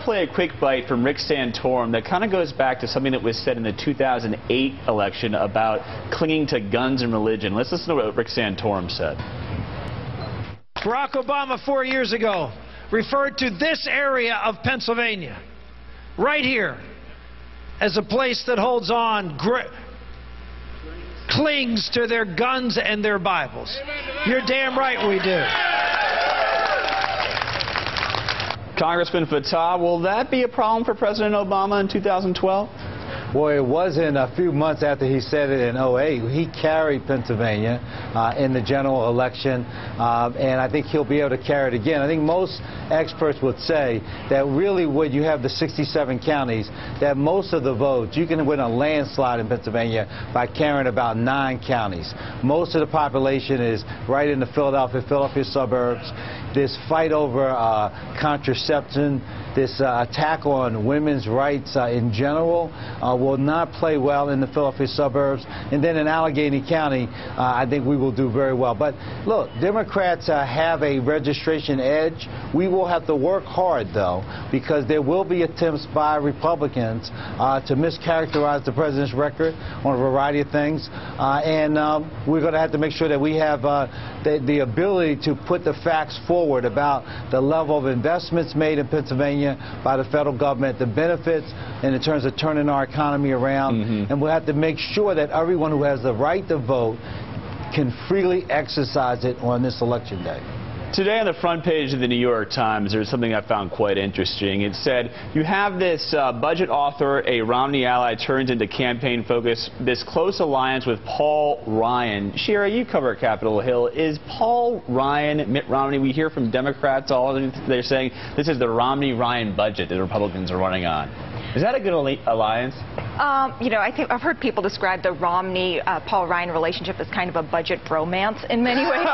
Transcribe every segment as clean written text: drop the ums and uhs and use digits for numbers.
Play a quick bite from Rick Santorum that kind of goes back to something that was said in the 2008 election about clinging to guns and religion. Let's listen to what Rick Santorum said. Barack Obama 4 years ago referred to this area of Pennsylvania, right here, as a place that holds on, clings to their guns and their Bibles. You're damn right we do. Congressman Fattah, will that be a problem for President Obama in 2012? Well, it wasn't a few months after he said it in 2008. He carried Pennsylvania in the general election, and I think he'll be able to carry it again. I think most experts would say that really when you have the 67 counties, that most of the votes, you can win a landslide in Pennsylvania by carrying about 9 counties. Most of the population is right in the Philadelphia suburbs. This fight over contraception, this attack on women's rights in general will not play well in the Philadelphia suburbs. And then in Allegheny County, I think we will do very well. But look, Democrats have a registration edge. We will have to work hard, though, because there will be attempts by Republicans to mischaracterize the president's record on a variety of things. And we're going to have to make sure that we have the ability to put the facts forward about the level of investments made in Pennsylvania by the federal government, the benefits and in terms of turning our economy around. And we'll have to make sure that everyone who has the right to vote can freely exercise it on this election day. Today on the front page of the New York Times, there's something I found quite interesting. It said, you have this budget author, a Romney ally, turns into campaign focus, this close alliance with Paul Ryan. Shira, you cover Capitol Hill. Is Paul Ryan, Mitt Romney, we hear from Democrats, they're saying this is the Romney-Ryan budget that the Republicans are running on. Is that a good alliance? You know, I think I've heard people describe the Romney-Paul Ryan relationship as kind of a budget bromance in many ways.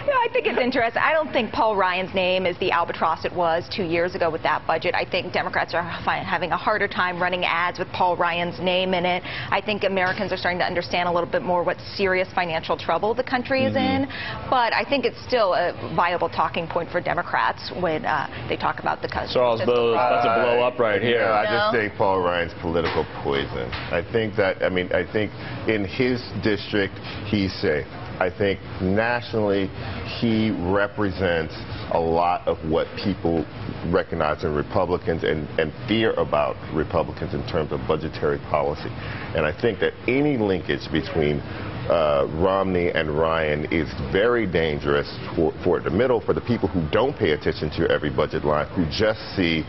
You know, I think it's interesting. I don't think Paul Ryan's name is the albatross it was 2 years ago with that budget. I think Democrats are having a harder time running ads with Paul Ryan's name in it. I think Americans are starting to understand a little bit more what serious financial trouble the country is in. But I think it's still a viable talking point for Democrats when they talk about the country. Charles Bowles is about to blow up right here. I just think Paul Ryan's political poison. I think that, I think in his district, he's safe. I think nationally, he represents a lot of what people recognize in Republicans and fear about Republicans in terms of budgetary policy. And I think that any linkage between Romney and Ryan is very dangerous for the middle, for the people who don't pay attention to every budget line, who just see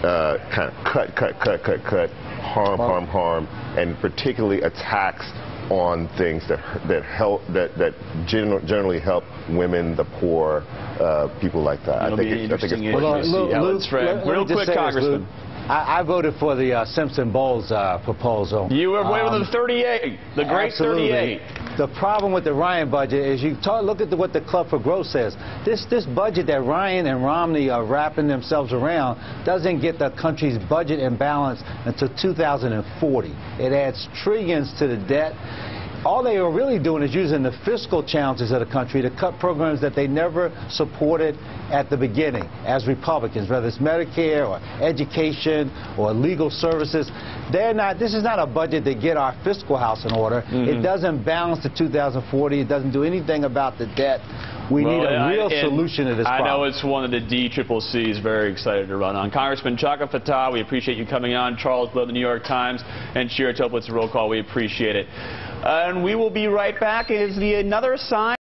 kind of cut, harm, and particularly attacks on things that generally help women, the poor, people like that. I think it's real quick, Congressman. I voted for the Simpson-Bowles proposal. You were with the 38, the great absolutely. 38. The problem with the Ryan budget is you look at what the Club for Growth says. This budget that Ryan and Romney are wrapping themselves around doesn't get the country's budget in balance until 2040. It adds trillions to the debt. All they are really doing is using the fiscal challenges of the country to cut programs that they never supported at the beginning as Republicans, whether it's Medicare or education or legal services. This is not a budget that get our fiscal house in order. It doesn't balance to 2040. It doesn't do anything about the debt. We need a real solution to this problem. I know it's one of the DCCC's very excited to run on. Congressman Chaka Fattah, we appreciate you coming on. Charles Blow, the New York Times, and Shira Toeplitz, Roll Call. We appreciate it. And we will be right back. Is another sign